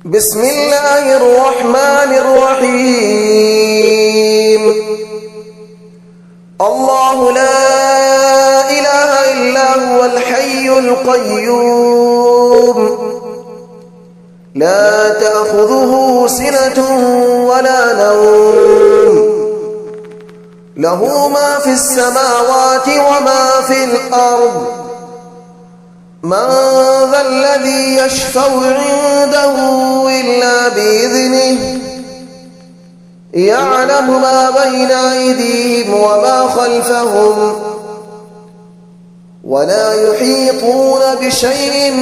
بسم الله الرحمن الرحيم. الله لا إله إلا هو الحي القيوم لا تأخذه سنة ولا نوم له ما في السماوات وما في الأرض من ذا الذي يشفع عنده إلا بإذنه يعلم ما بين أيديهم وما خلفهم ولا يحيطون بشيء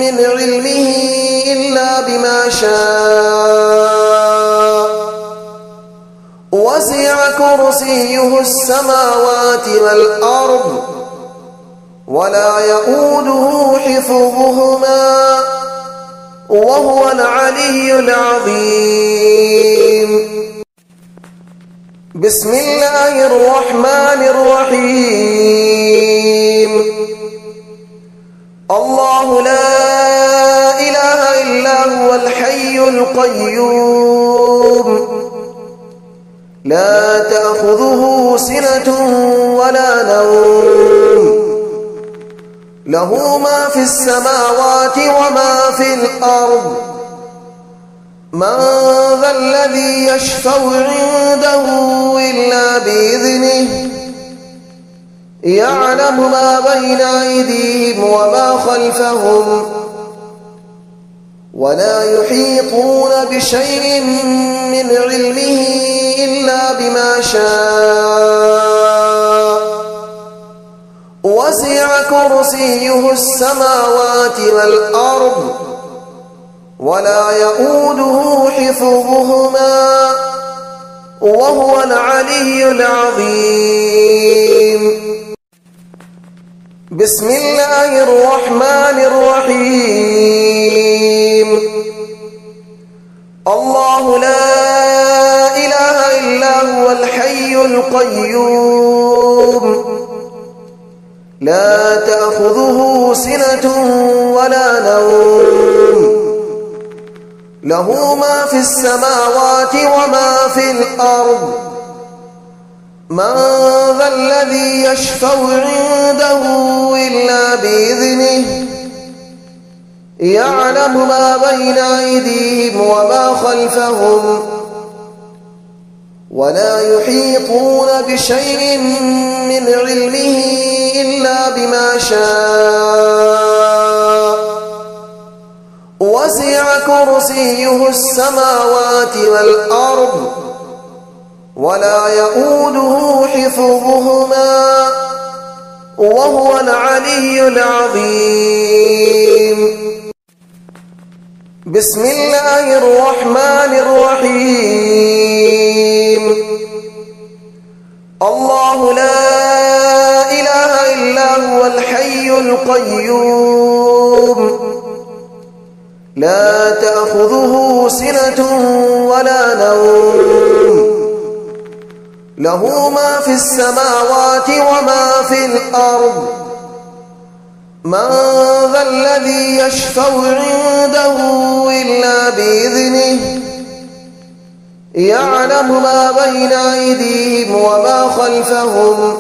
من علمه إلا بما شاء وسع كرسيه السماوات والأرض ولا يؤوده حفظهما وهو العلي العظيم. بسم الله الرحمن الرحيم. الله لا إله إلا هو الحي القيوم لا تأخذه سنة ولا نوم له ما في السماوات وما في الأرض من ذا الذي يشفع عنده إلا بإذنه يعلم ما بين أيديهم وما خلفهم ولا يحيطون بشيء من علمه إلا بما شاء وسع كرسيه السماوات والأرض ولا يؤوده حفظهما وهو العلي العظيم. بسم الله الرحمن الرحيم. الله لا إله إلا هو الحي القيوم لا تأخذه سنة ولا نوم له ما في السماوات وما في الأرض من ذا الذي يشفع عنده إلا بإذنه يعلم ما بين أيديهم وما خلفهم ولا يحيطون بشيء من علمه إلا بما شاء وسع كرسيه السماوات والأرض ولا يؤوده حفظهما وهو العلي العظيم. بسم الله الرحمن الرحيم. الله لا إله إلا هو الحي القيوم لا تأخذه سنة ولا نوم له ما في السماوات وما في الأرض من ذا الذي يشفع عنده إلا بإذنه يعلم ما بين أيديهم وما خلفهم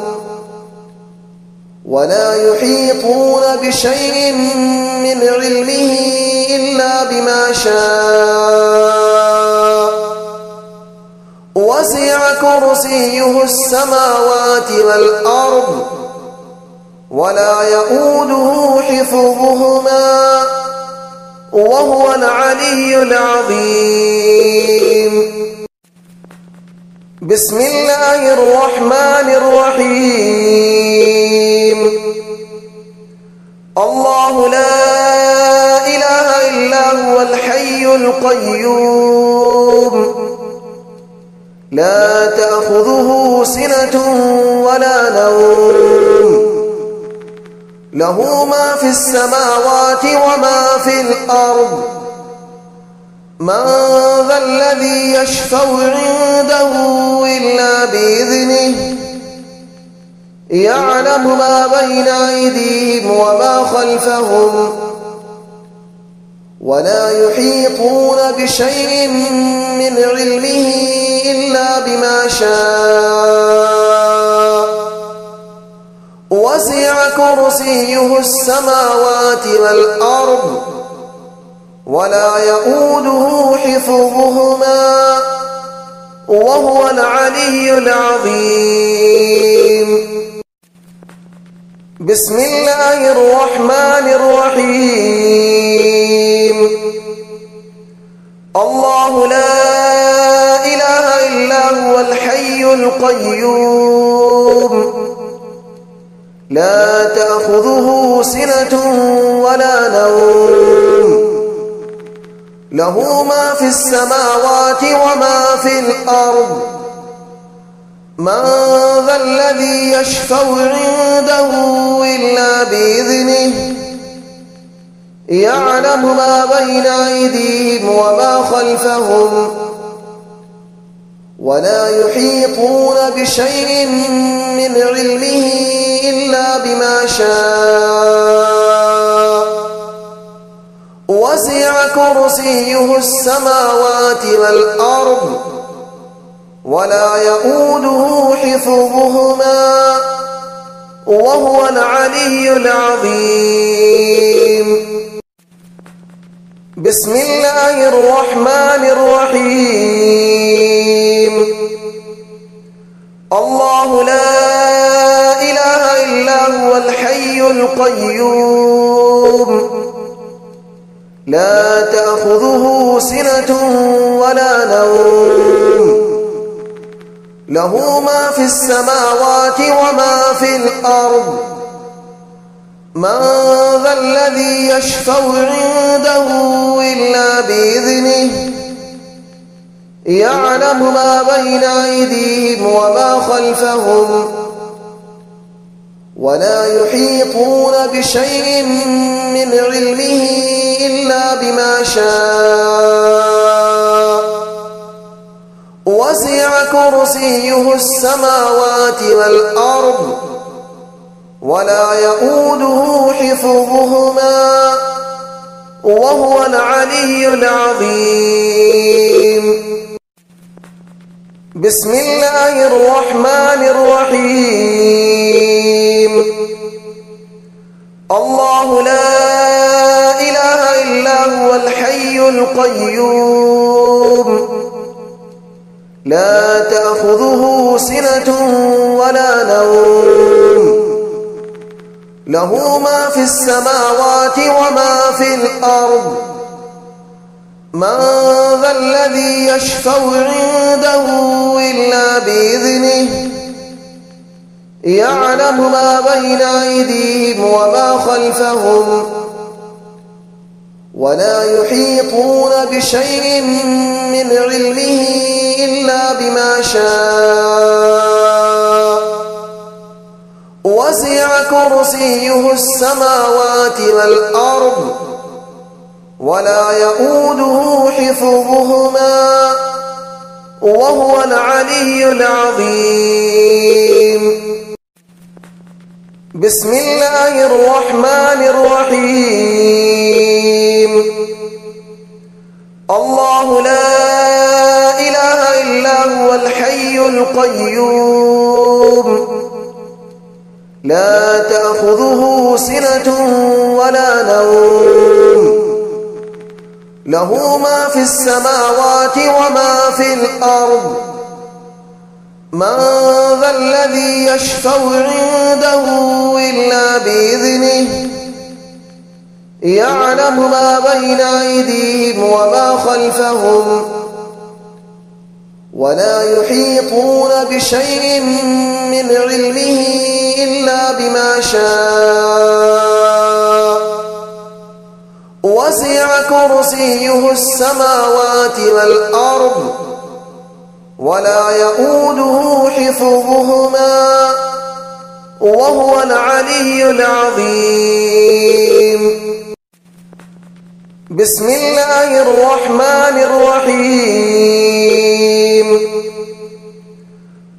ولا يحيطون بشيء من علمه إلا بما شاء وسع كرسيه السماوات والأرض ولا يؤوده حفظهما وهو العلي العظيم. بسم الله الرحمن الرحيم. الله لا إله إلا هو الحي القيوم لا تأخذه سنة ولا نوم له ما في السماوات وما في الأرض من ذا الذي يشفع عنده إلا بإذنه يعلم ما بين أيديهم وما خلفهم ولا يحيطون بشيء من علمه إلا بما شاء وسع كرسيه السماوات والأرض ولا يؤوده حفظهما وهو العلي العظيم. بسم الله الرحمن الرحيم. الله لا إله إلا هو الحي القيوم لا تأخذه سنة ولا نوم له ما في السماوات وما في الأرض من ذا الذي يشفع عنده إلا بإذنه يعلم ما بين أيديهم وما خلفهم ولا يحيطون بشيء من علمه إلا بما شاء وسع كرسيه السماوات والأرض ولا يؤوده حفظهما وهو العلي العظيم. بسم الله الرحمن الرحيم. الله لا إله إلا هو الحي القيوم لا تأخذه سنة ولا نوم له ما في السماوات وما في الأرض من ذا الذي يشفع عنده إلا بإذنه يعلم ما بين أيديهم وما خلفهم ولا يحيطون بشيء من علمه إلا بما شاء وسع كرسيه السماوات والأرض ولا يؤوده حفظهما وهو العلي العظيم. بسم الله الرحمن الرحيم. الله لا إله إلا هو الحي القيوم لا تأخذه سنة ولا نوم له ما في السماوات وما في الأرض من ذا الذي يشفع عنده إلا بإذنه يعلم ما بين أيديهم وما خلفهم ولا يحيطون بشيء من علمه إلا بما شاء وسع كرسيه السماوات والأرض ولا يؤوده حفظهما وهو العلي العظيم. بسم الله الرحمن الرحيم. الله لا إله إلا هو الحي القيوم لا تأخذه سنة ولا نوم له ما في السماوات وما في الأرض من ذا الذي يشفع عنده إلا بإذنه يعلم ما بين أيديهم وما خلفهم ولا يحيطون بشيء من علمه إلا بما شاء وسع كرسيه السماوات والأرض ولا يؤوده حفظهما وهو العلي العظيم. بسم الله الرحمن الرحيم.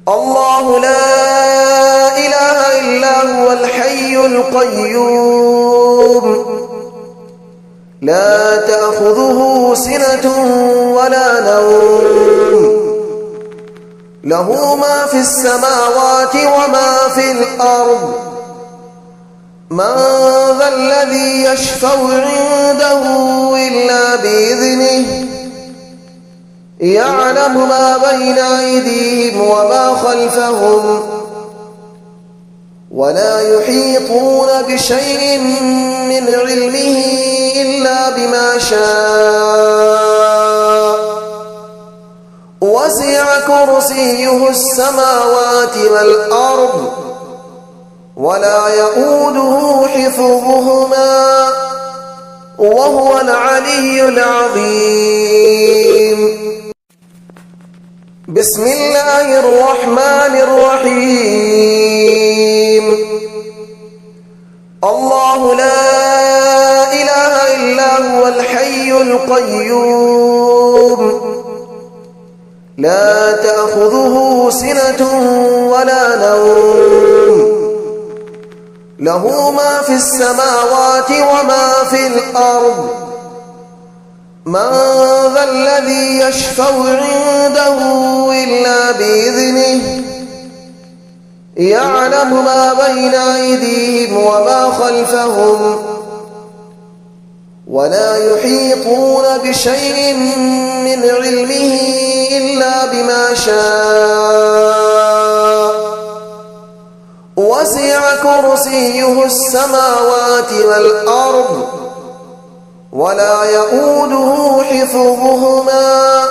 الله لا إله إلا هو الحي القيوم لا تأخذه سنة ولا نوم له ما في السماوات وما في الأرض من ذا الذي يشفع عنده إلا بإذنه يعلم ما بين أيديهم وما خلفهم ولا يحيطون بشيء من علمه إلا بما شاء وسع كرسيه السماوات والأرض ولا يؤوده حفظهما وهو العلي العظيم. بسم الله الرحمن الرحيم. الله لا إله إلا هو الحي القيوم لا تأخذه سنة ولا نوم له ما في السماوات وما في الأرض من ذا الذي يشفع عنده إلا بإذنه يعلم ما بين أيديهم وما خلفهم ولا يحيطون بشيء من علمه إلا بما شاء وسع كرسيه السماوات والأرض ولا يؤوده حفظهما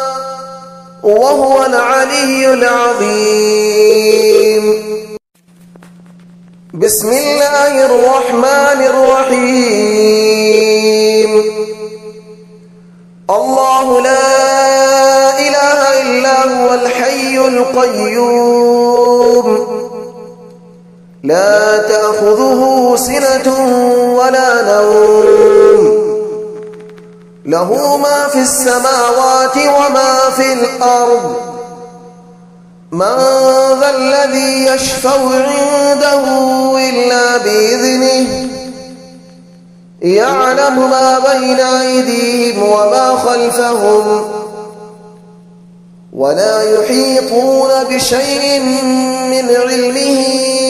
وهو العلي العظيم. بسم الله الرحمن الرحيم. الله لا إله إلا هو الحي القيوم لا تأخذه سنة ولا نوم له ما في السماوات وما في الأرض من ذا الذي يشفع عنده إلا بإذنه يعلم ما بين أيديهم وما خلفهم ولا يحيطون بشيء من علمه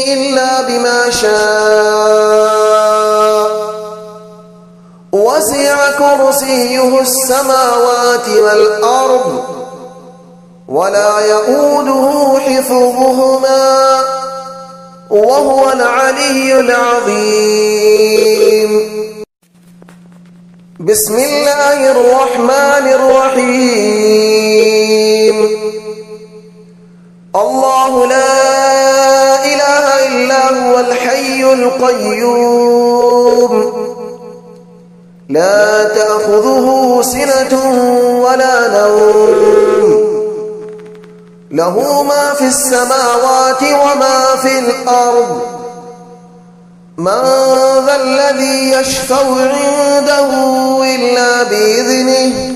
إلا بما شاء وسع كرسيه السماوات والأرض ولا يؤوده حفظهما وهو العلي العظيم. بسم الله الرحمن الرحيم. الله لا إله إلا هو الحي القيوم لا تأخذه سنة ولا نوم له ما في السماوات وما في الأرض من ذا الذي يشفع عنده إلا بإذنه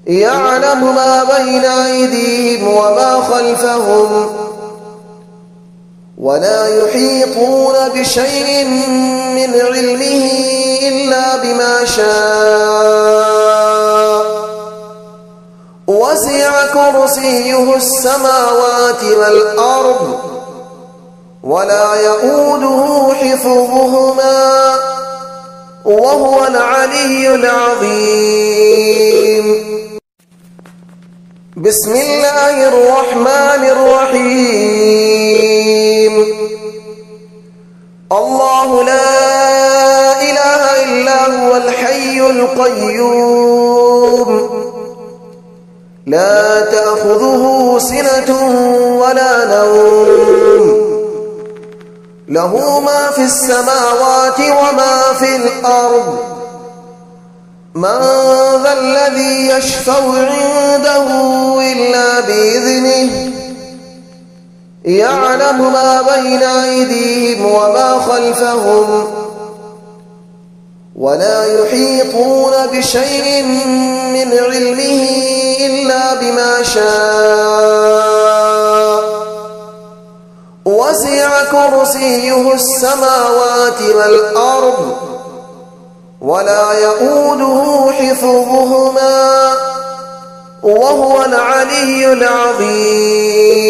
يعلم ما بين أيديهم وما خلفهم ولا يحيطون بشيء من علمه إلا بما شاء وسع كرسيه السماوات والأرض ولا يؤوده حفظهما وهو العلي العظيم. بسم الله الرحمن الرحيم. الله لا إله إلا هو الحي القيوم لا تأخذه سنة ولا نوم له ما في السماوات وما في الأرض من ذا الذي يشفع عنده إلا بإذنه يعلم ما بين أيديهم وما خلفهم ولا يحيطون بشيء من علمه إلا بما شاء وسع كرسيه السماوات والأرض ولا يؤوده حفظهما وهو العلي العظيم.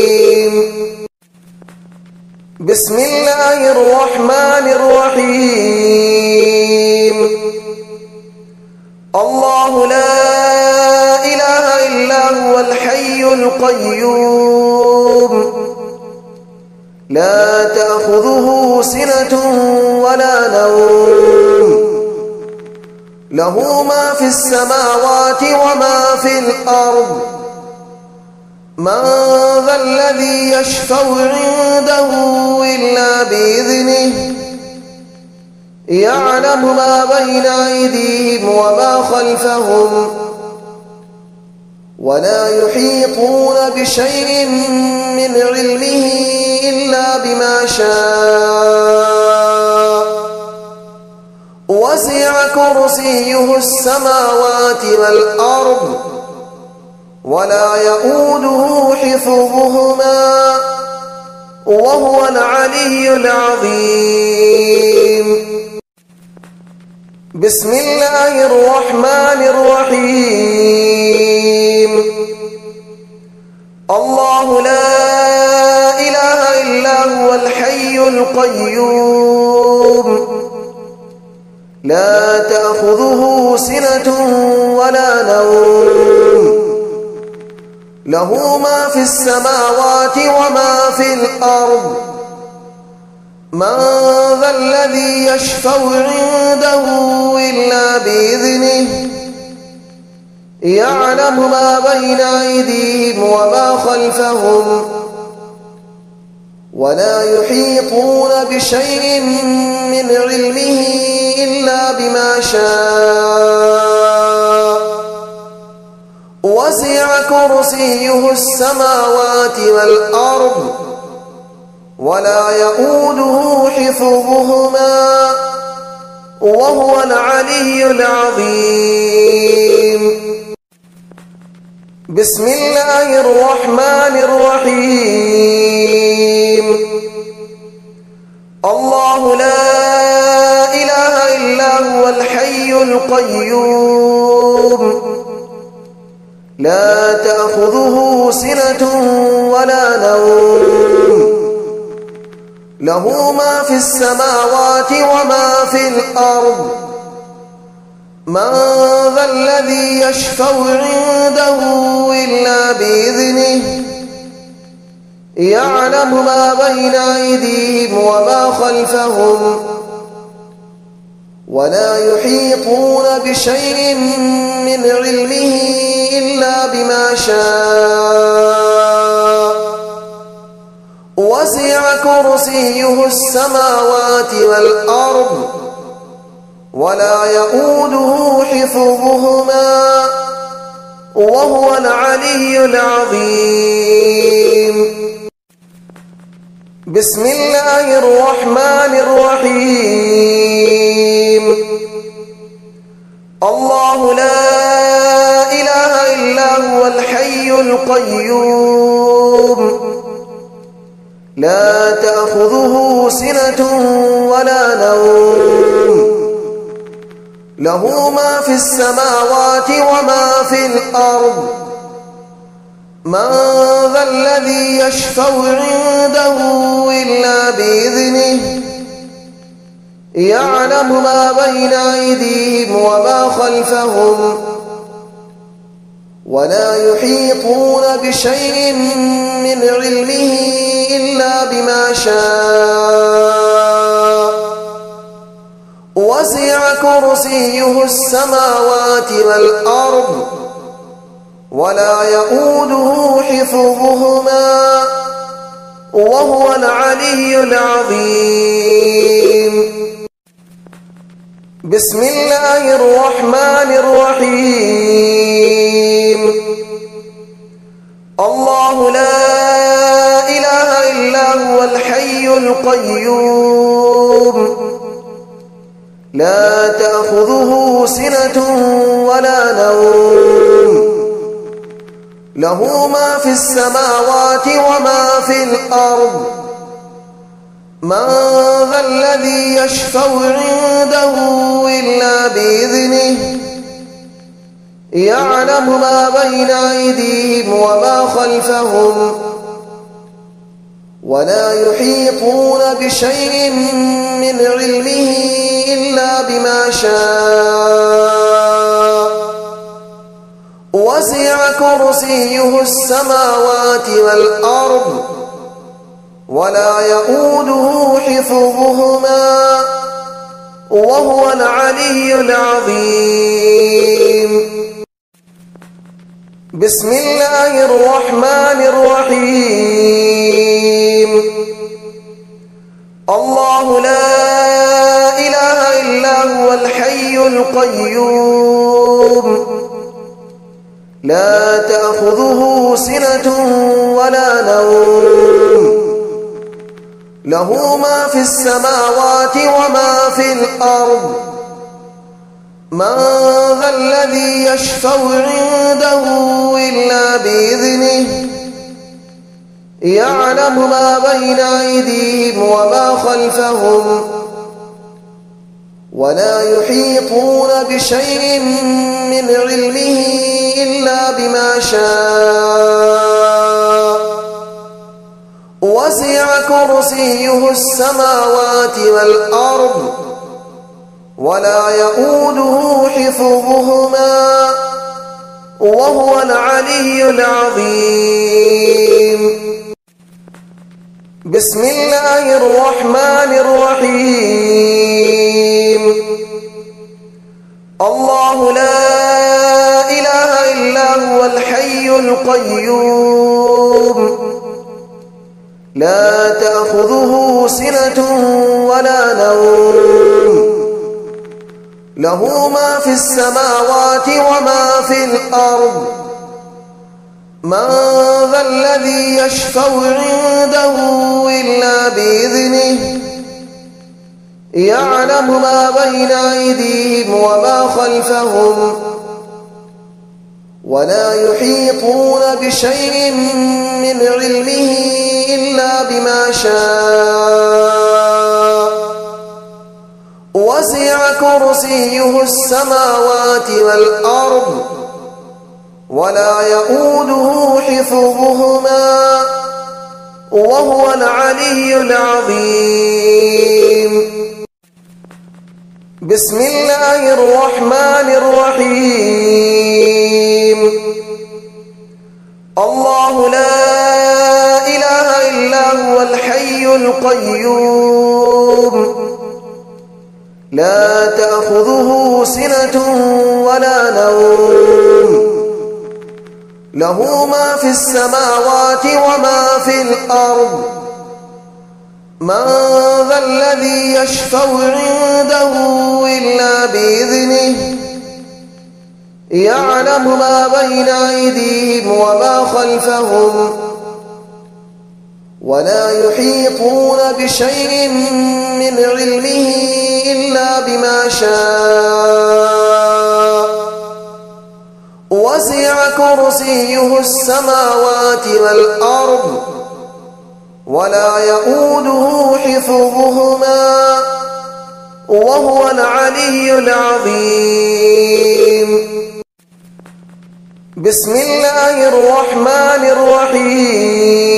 بسم الله الرحمن الرحيم. الله لا إله إلا هو الحي القيوم لا تأخذه سنة ولا نوم له ما في السماوات وما في الأرض من ذا الذي يشفع عنده إلا بإذنه يعلم ما بين أيديهم وما خلفهم ولا يحيطون بشيء من علمه إلا بما شاء وسع كرسيه السماوات والأرض ولا يؤوده حفظهما وهو العلي العظيم. بسم الله الرحمن الرحيم. الله لا إله إلا هو الحي القيوم لا تأخذه سنة ولا نوم له ما في السماوات وما في الأرض من ذا الذي يشفع عنده إلا بإذنه يعلم ما بين أيديهم وما خلفهم ولا يحيطون بشيء من علمه إلا بما شاء وسع كرسيه السماوات والأرض ولا يؤوده حفظهما وهو العلي العظيم. بسم الله الرحمن الرحيم. الله لا إله إلا هو الحي القيوم لا تأخذه سنة ولا نوم له ما في السماوات وما في الأرض من ذا الذي يشفع عنده إلا بإذنه يعلم ما بين أيديهم وما خلفهم ولا يحيطون بشيء من علمه إلا بما شاء وسع كرسيه السماوات والأرض ولا يؤوده حفظهما وهو العلي العظيم. بسم الله الرحمن الرحيم. الله لا إله إلا هو الحي القيوم لا تأخذه سنة ولا نوم له ما في السماوات وما في الأرض من ذا الذي يشفع عنده إلا بإذنه يعلم ما بين أيديهم وما خلفهم ولا يحيطون بشيء من علمه إلا بما شاء وسع كرسيه السماوات والأرض ولا يؤوده حفظهما وهو العلي العظيم. بسم الله الرحمن الرحيم. الله لا إله إلا هو الحي القيوم لا تأخذه سنة ولا نوم له ما في السماوات وما في الأرض من ذا الذي يشفع عنده إلا بإذنه يعلم ما بين أيديهم وما خلفهم ولا يحيطون بشيء من علمه إلا بما شاء وسع كرسيه السماوات والأرض ولا يؤوده حفظهما وهو العلي العظيم. بسم الله الرحمن الرحيم. الله لا إله إلا هو الحي القيوم لا تأخذه سنة ولا نوم له ما في السماوات وما في الأرض من ذا الذي يشفع عنده إلا بإذنه يعلم ما بين أيديهم وما خلفهم ولا يحيطون بشيء من علمه إلا بما شاء وسع كرسيه السماوات والأرض ولا يؤوده حفظهما وهو العلي العظيم. بسم الله الرحمن الرحيم. الله لا إله إلا هو الحي القيوم لا تأخذه سنة ولا نوم له ما في السماوات وما في الأرض من ذا الذي يشفع عنده إلا بإذنه يعلم ما بين أيديهم وما خلفهم ولا يحيطون بشيء من علمه إلا بما شاء وسع كرسيه السماوات والأرض ولا يؤوده حفظهما وهو العلي العظيم. بسم الله الرحمن الرحيم. الله لا إله إلا هو الحي القيوم لا تأخذه سنة ولا نوم له ما في السماوات وما في الأرض من ذا الذي يشفع عنده إلا بإذنه يعلم ما بين أيديهم وما خلفهم ولا يحيطون بشيء من علمه إلا بما شاء وسع كرسيه السماوات والأرض ولا يؤوده حفظهما وهو العلي العظيم. بسم الله الرحمن الرحيم.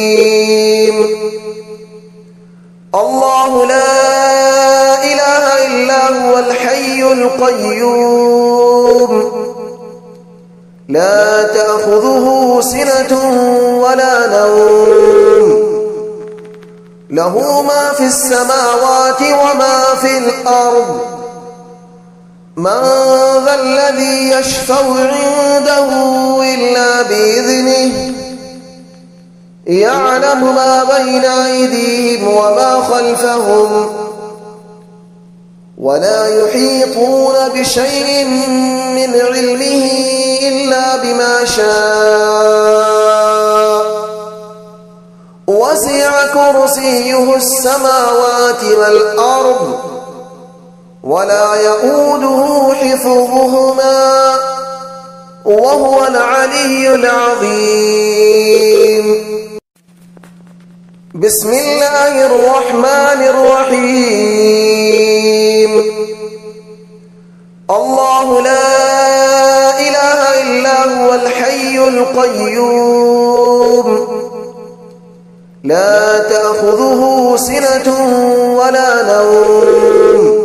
الله لا إله إلا هو الحي القيوم لا تأخذه سنة ولا نوم له ما في السماوات وما في الأرض من ذا الذي يشفع عنده إلا بإذنه يعلم ما بين أيديهم وما خلفهم ولا يحيطون بشيء من علمه إلا بما شاء وسع كرسيه السماوات والأرض ولا يؤوده حفظهما وهو العلي العظيم. بسم الله الرحمن الرحيم الله لا إله إلا هو الحي القيوم لا تأخذه سنة ولا نوم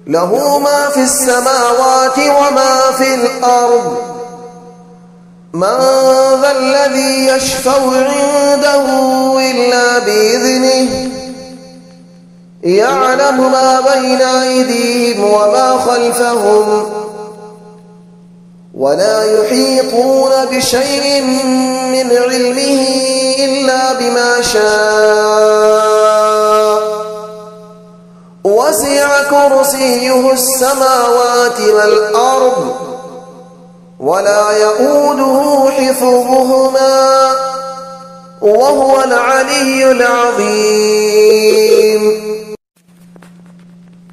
له ما في السماوات وما في الأرض من ذا الذي يشفع عنده إلا بإذنه يعلم ما بين أيديهم وما خلفهم ولا يحيطون بشيء من علمه إلا بما شاء وسع كرسيه السماوات والأرض ولا يؤوده حفظهما وهو العلي العظيم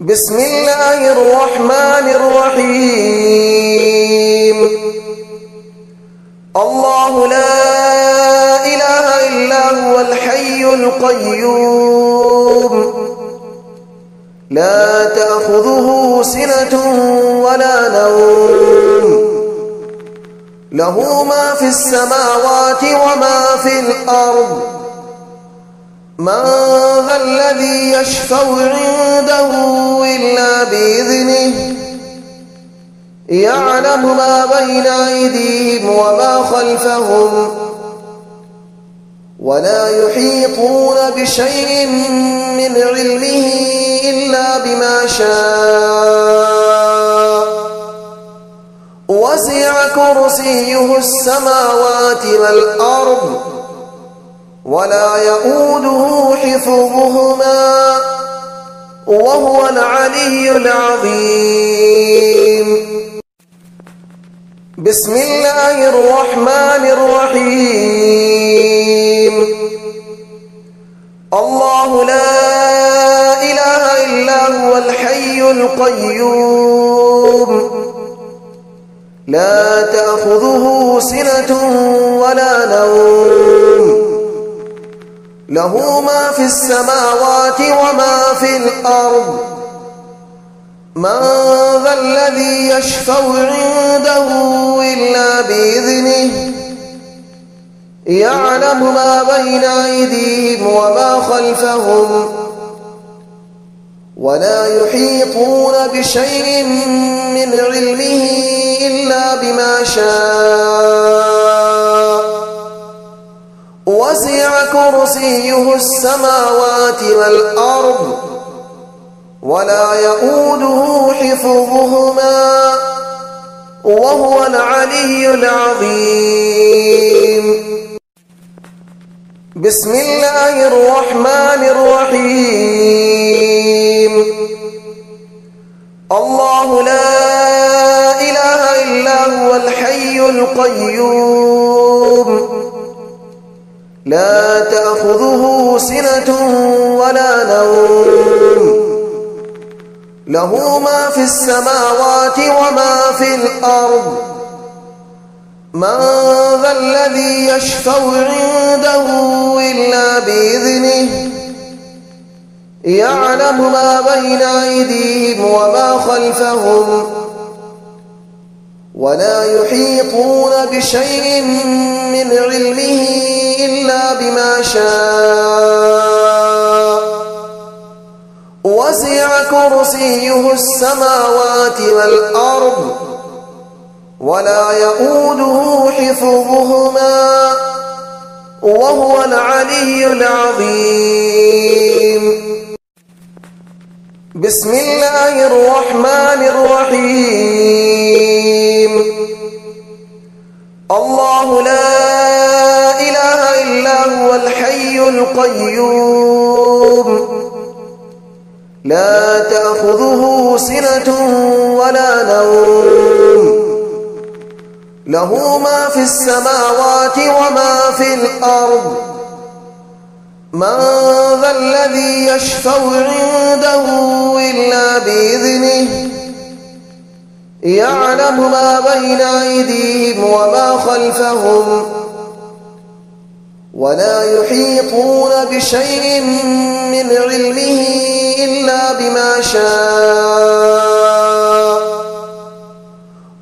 بسم الله الرحمن الرحيم الله لا إله إلا هو الحي القيوم لا تأخذه سنة ولا نوم له ما في السماوات وما في الأرض من ذا الذي يشفع عنده إلا بإذنه يعلم ما بين أيديهم وما خلفهم ولا يحيطون بشيء من علمه إلا بما شاء وسع كرسيه السماوات والأرض ولا يؤوده حفظهما وهو العلي العظيم بسم الله الرحمن الرحيم الله لا إله إلا هو الحي القيوم لا تأخذه سنة ولا نوم له ما في السماوات وما في الأرض من ذا الذي يشفع عنده إلا بإذنه يعلم ما بين أيديهم وما خلفهم ولا يحيطون بشيء من علمه إلا بما شاء وسع كرسيه السماوات والأرض ولا يؤوده حفظهما وهو العلي العظيم بسم الله الرحمن الرحيم الله لا إله إلا هو الحي القيوم لا تأخذه سنة ولا نوم له ما في السماوات وما في الأرض من ذا الذي يشفع عنده إلا بإذنه يعلم ما بين أيديهم وما خلفهم ولا يحيطون بشيء من علمه إلا بما شاء وسع كرسيه السماوات والأرض ولا يؤوده حفظهما وهو العلي العظيم بسم الله الرحمن الرحيم الله لا إله إلا هو الحي القيوم لا تأخذه سنة ولا نوم له ما في السماوات وما في الأرض من ذا الذي يشفع عنده إلا بإذنه يعلم ما بين أيديهم وما خلفهم ولا يحيطون بشيء من علمه إلا بما شاء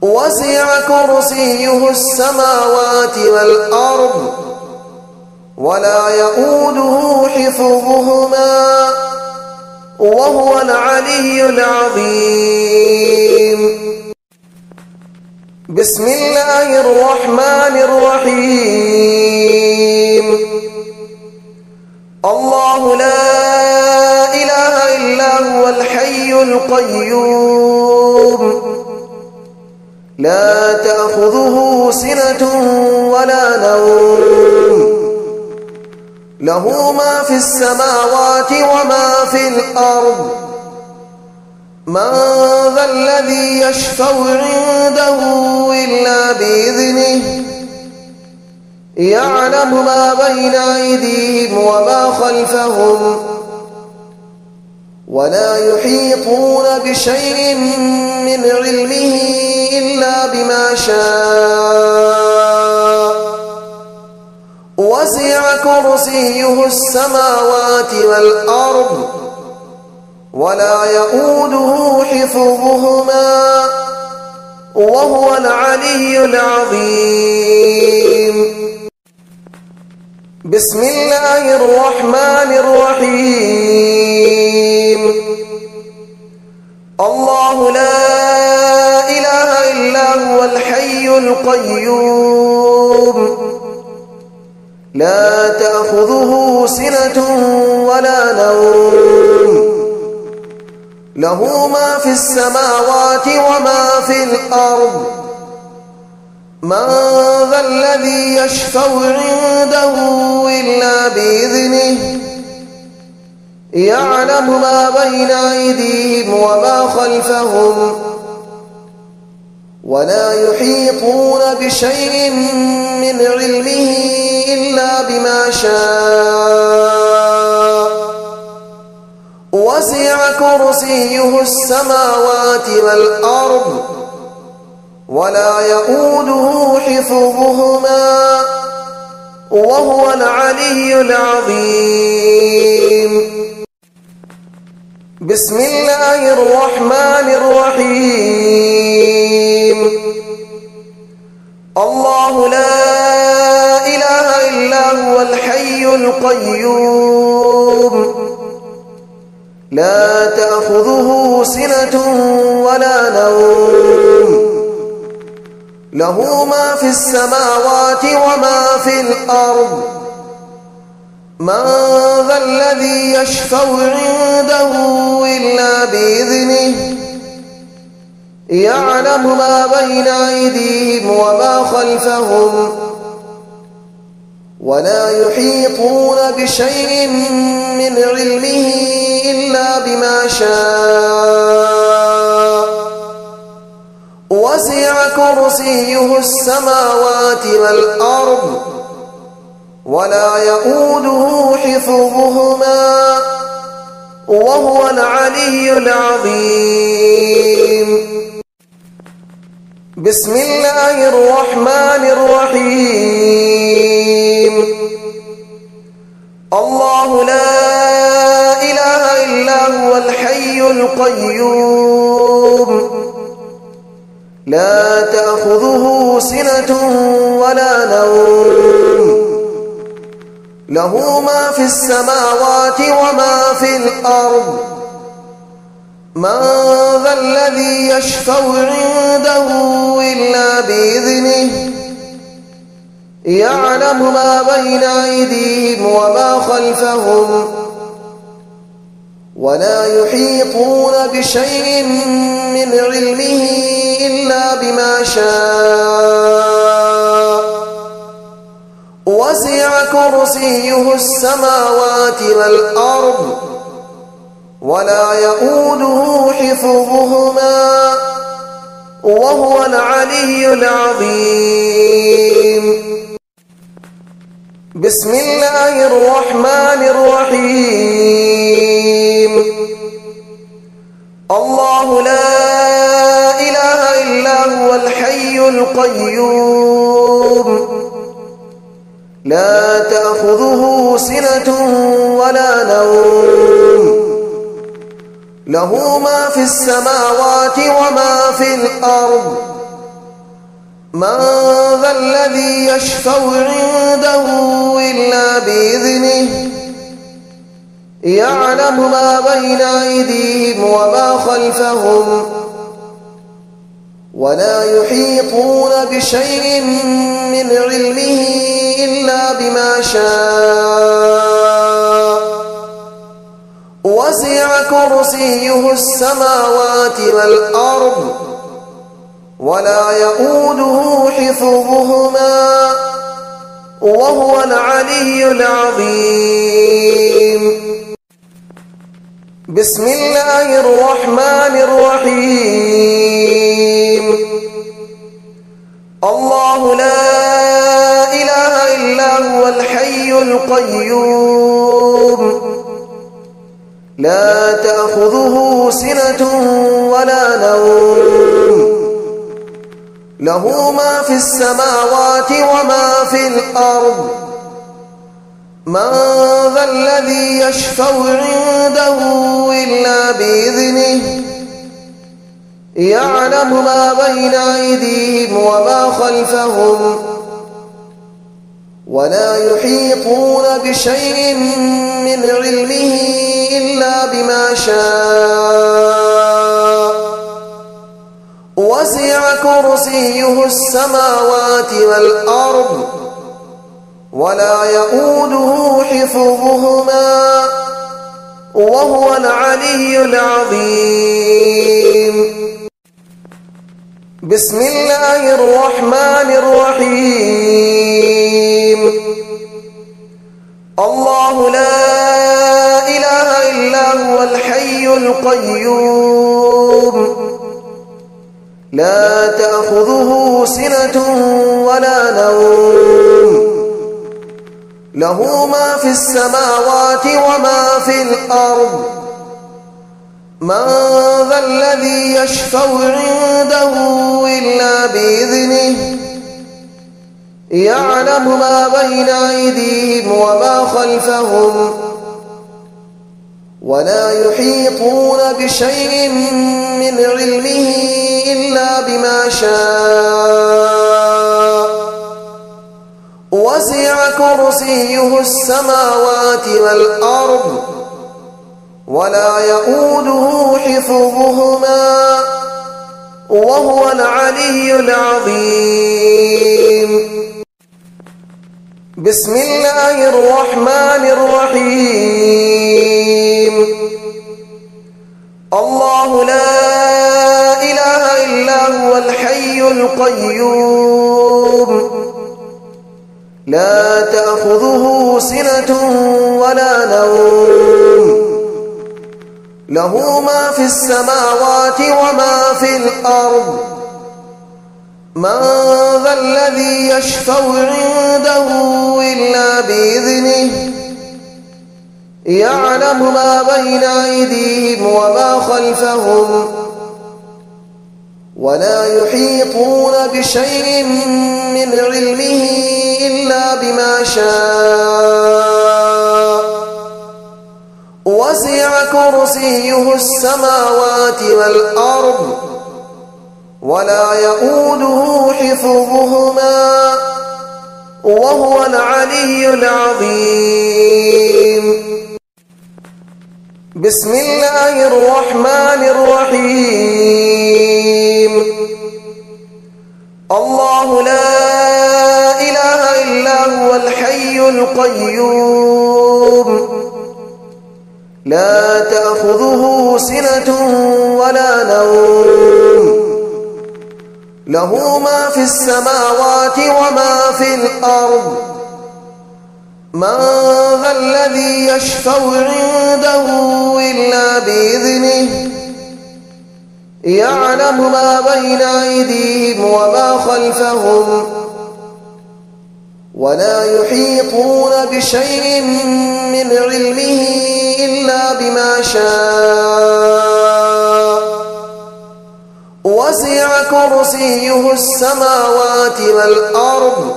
وسع كرسيه السماوات والأرض ولا يؤوده حفظهما وهو العلي العظيم. بسم الله الرحمن الرحيم. الله لا إله إلا هو الحي القيوم لا تأخذه سنة ولا نوم له ما في السماوات وما في الأرض من ذا الذي يشفع عنده إلا بإذنه يعلم ما بين أيديهم وما خلفهم ولا يحيطون بشيء من علمه إلا بما شاء وسع كرسيه السماوات والأرض ولا يؤوده حفظهما وهو العلي العظيم. بسم الله الرحمن الرحيم. الله لا إله إلا هو الحي القيوم لا تأخذه سنة ولا نوم له ما في السماوات وما في الأرض من ذا الذي يشفع عنده إلا بإذنه يعلم ما بين أيديهم وما خلفهم ولا يحيطون بشيء من علمه إلا بما شاء وسع كرسيه السماوات والأرض ولا يؤوده حفظهما وهو العلي العظيم. بسم الله الرحمن الرحيم. الله لا إله إلا هو الحي القيوم لا تأخذه سنة ولا نوم له ما في السماوات وما في الأرض من ذا الذي يشفع عنده إلا بإذنه يعلم ما بين أيديهم وما خلفهم ولا يحيطون بشيء من علمه إلا بما شاء وسع كرسيه السماوات والأرض ولا يؤوده حفظهما وهو العلي العظيم. بسم الله الرحمن الرحيم. الله لا إله إلا هو الحي القيوم لا تأخذه سنة ولا نوم له ما في السماوات وما في الأرض من ذا الذي يشفع عنده إلا بإذنه يعلم ما بين أيديهم وما خلفهم ولا يحيطون بشيء من علمه إلا بما شاء وسع كرسيه السماوات والأرض ولا يؤوده حفظهما وهو العلي العظيم. بسم الله الرحمن الرحيم. الله لا إله إلا هو الحي القيوم لا تأخذه سنة ولا نوم له ما في السماوات وما في الأرض من ذا الذي يشفع عنده إلا بإذنه يعلم ما بين أيديهم وما خلفهم ولا يحيطون بشيء من علمه إلا بما شاء وسع كرسيه السماوات والأرض ولا يؤوده حفظهما وهو العلي العظيم. بسم الله الرحمن الرحيم. الله لا إله إلا هو الحي القيوم لا تأخذه سنة ولا نوم له ما في السماوات وما في الأرض من ذا الذي يشفع عنده إلا بإذنه يعلم ما بين أيديهم وما خلفهم ولا يحيطون بشيء من علمه إلا بما شاء وسع كرسيه السماوات والأرض ولا يؤوده حفظهما وهو العلي العظيم. بسم الله الرحمن الرحيم. الله لا إله إلا هو الحي القيوم لا تأخذه سنة ولا نوم له ما في السماوات وما في الأرض من ذا الذي يشفع عنده إلا بإذنه يعلم ما بين أيديهم وما خلفهم ولا يحيطون بشيء من علمه إلا بما شاء وسع كرسيه السماوات والأرض ولا يؤوده حفظهما وهو العلي العظيم. بسم الله الرحمن الرحيم. الله لا إله إلا هو الحي القيوم لا تأخذه سنة ولا نوم له ما في السماوات وما في الأرض من ذا الذي يشفع عنده إلا بإذنه يعلم ما بين أيديهم وما خلفهم ولا يحيطون بشيء من علمه إلا بما شاء وسع كرسيه السماوات والأرض ولا يؤوده حفظهما وهو العلي العظيم. بسم الله الرحمن الرحيم. الله لا إله إلا هو الحي القيوم لا تأخذه سنة ولا نوم له ما في السماوات وما في الأرض من ذا الذي يشفع عنده إلا بإذنه يعلم ما بين أيديهم وما خلفهم ولا يحيطون بشيء من علمه إلا بما شاء وسع كرسيه السماوات والأرض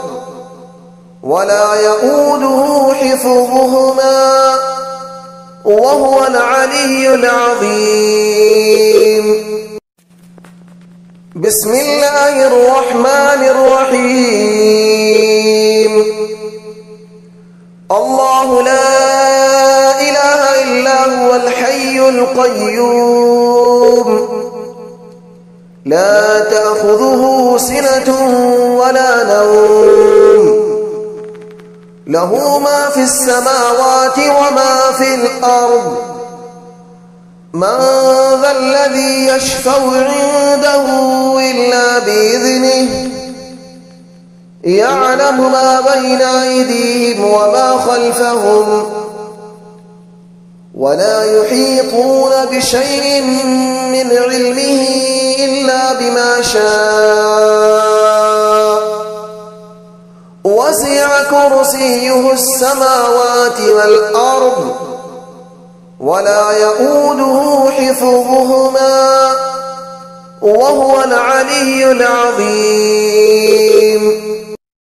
ولا يؤوده حفظهما وهو العلي العظيم. بسم الله الرحمن الرحيم. الله لا إله إلا هو الحي القيوم لا تأخذه سنة ولا نوم له ما في السماوات وما في الأرض من ذا الذي يشفع عنده إلا بإذنه يعلم ما بين أيديهم وما خلفهم ولا يحيطون بشيء من علمه إلا بما شاء وسع كرسيه السماوات والأرض ولا يؤوده حفظهما وهو العلي العظيم.